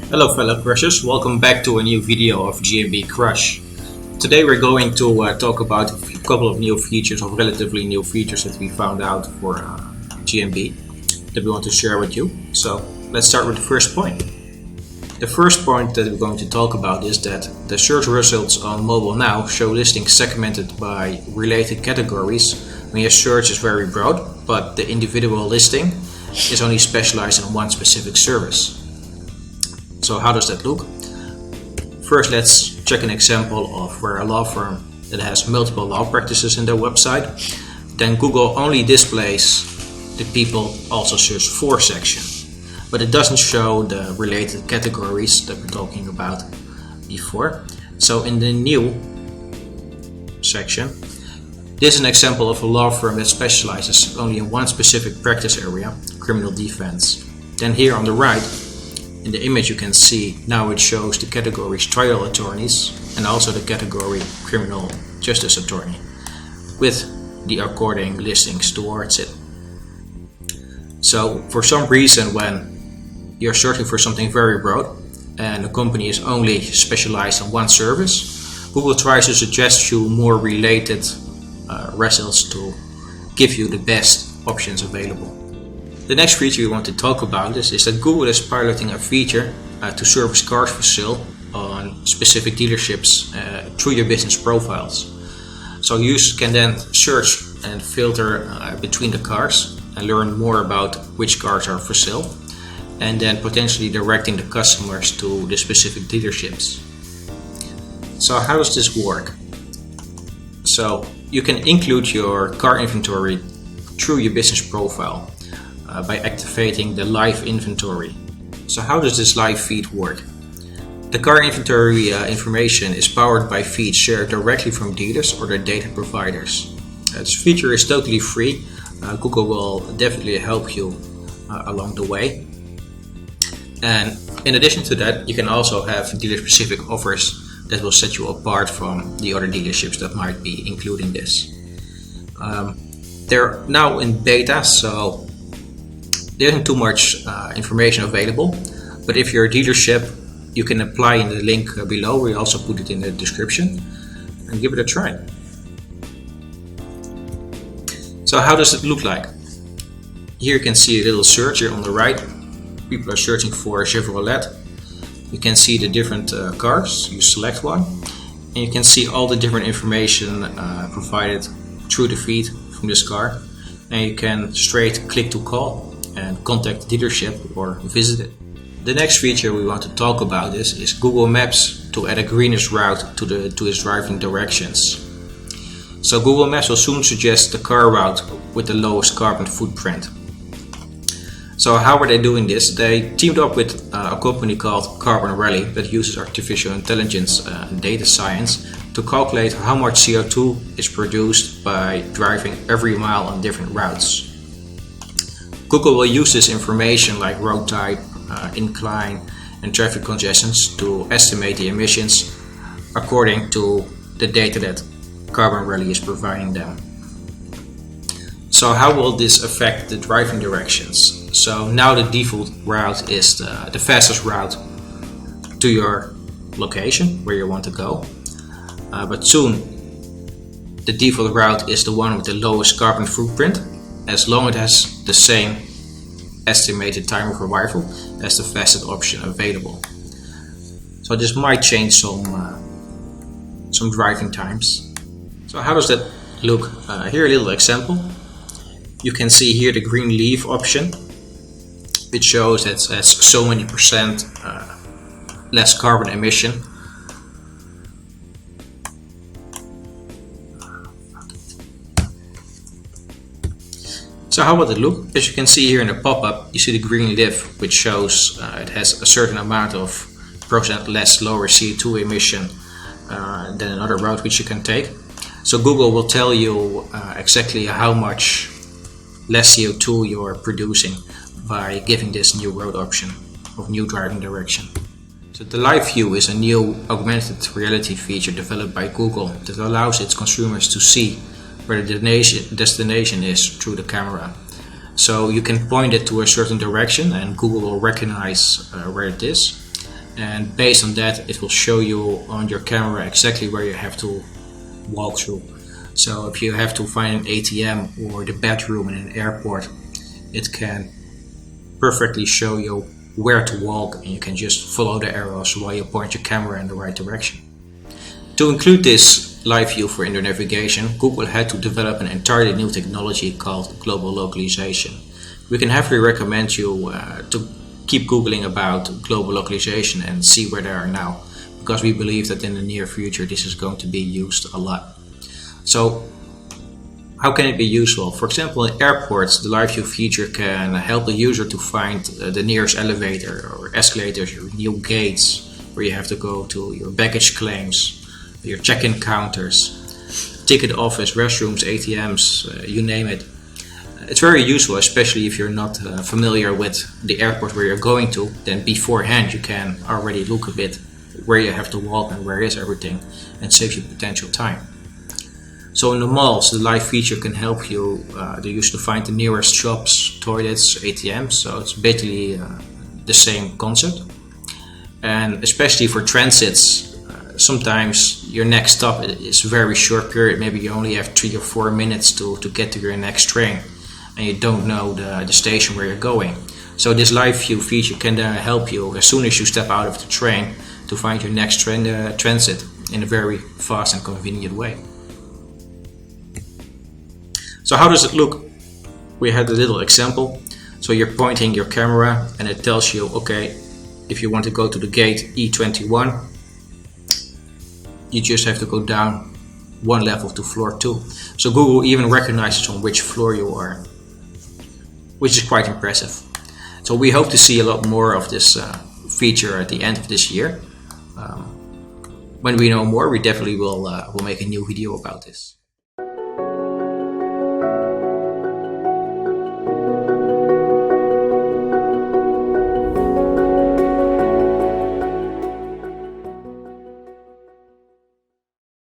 Hello fellow crushers, welcome back to a new video of GMB Crush. Today we're going to talk about a couple of new features, or relatively new features that we found out for GMB that we want to share with you. So let's start with the first point. The first point that we're going to talk about is that the search results on mobile now show listings segmented by related categories when your search is very broad, but the individual listing is only specialized in one specific service. So how does that look? First, let's check an example of where a law firm that has multiple law practices in their website. Then Google only displays the people also search for section, but it doesn't show the related categories that we're talking about before. So in the new section, this is an example of a law firm that specializes only in one specific practice area, criminal defense. Then here on the right, in the image you can see now it shows the categories trial attorneys and also the category criminal justice attorney with the according listings towards it. So for some reason, when you're searching for something very broad and a company is only specialized in one service, Google tries to suggest you more related results to give you the best options available. The next feature we want to talk about is that Google is piloting a feature to surface cars for sale on specific dealerships through your business profiles. So users can then search and filter between the cars and learn more about which cars are for sale, and then potentially directing the customers to the specific dealerships. So how does this work? So you can include your car inventory through your business profile by activating the live inventory. So how does this live feed work? The car inventory information is powered by feeds shared directly from dealers or their data providers. This feature is totally free. Google will definitely help you along the way. And in addition to that, you can also have dealer-specific offers that will set you apart from the other dealerships that might be including this. They're now in beta, so there isn't too much information available, but if you're a dealership, you can apply in the link below. We also put it in the description, and give it a try. So how does it look like? Here you can see a little search here on the right. People are searching for a Chevrolet. You can see the different cars. You select one, and you can see all the different information provided through the feed from this car, and you can straight click to call and contact the dealership or visit it. The next feature we want to talk about is Google Maps to add a greenest route to its driving directions. So Google Maps will soon suggest the car route with the lowest carbon footprint. So how are they doing this? They teamed up with a company called Carbon Rally that uses artificial intelligence and data science to calculate how much CO2 is produced by driving every mile on different routes. Google will use this information like road type, incline and traffic congestions to estimate the emissions according to the data that Carbon Rally is providing them. So how will this affect the driving directions? So now the default route is the fastest route to your location where you want to go, but soon the default route is the one with the lowest carbon footprint, as long as it has the same estimated time of arrival as the fastest option available. So this might change some driving times. So how does that look? Here a little example. You can see here the green leaf option, which shows that it has so many percent less carbon emission. So how will it look? As you can see here in the pop-up, you see the green leaf, which shows it has a certain amount of percent less lower CO2 emission than another route which you can take. So Google will tell you exactly how much less CO2 you are producing by giving this new road option of new driving direction. So the Live View is a new augmented reality feature developed by Google that allows its consumers to see where the destination is through the camera. So you can point it to a certain direction and Google will recognize where it is. And based on that, it will show you on your camera exactly where you have to walk through. So if you have to find an ATM or the bathroom in an airport, it can perfectly show you where to walk, and you can just follow the arrows while you point your camera in the right direction. To include this live view for indoor navigation, Google had to develop an entirely new technology called global localization. We can heavily recommend you to keep Googling about global localization and see where they are now, because we believe that in the near future this is going to be used a lot. So how can it be useful? For example, in airports, the live view feature can help the user to find the nearest elevator or escalators, your new gates, where you have to go to, your baggage claims, your check-in counters, ticket office, restrooms, ATMs, you name it. It's very useful, especially if you're not familiar with the airport where you're going to. Then beforehand you can already look a bit where you have to walk and where is everything, and saves you potential time. So in the malls, the live feature can help you, the user, to find the nearest shops, toilets, ATMs. So it's basically the same concept. And especially for transits, sometimes your next stop is a very short period. Maybe you only have 3 or 4 minutes to get to your next train, and you don't know the station where you're going. So this live view feature can then help you as soon as you step out of the train to find your next transit in a very fast and convenient way. So how does it look? We had a little example. So you're pointing your camera and it tells you, okay, if you want to go to the gate E21, you just have to go down 1 level to floor 2. So Google even recognizes on which floor you are, which is quite impressive. So we hope to see a lot more of this feature at the end of this year. When we know more, we definitely will make a new video about this.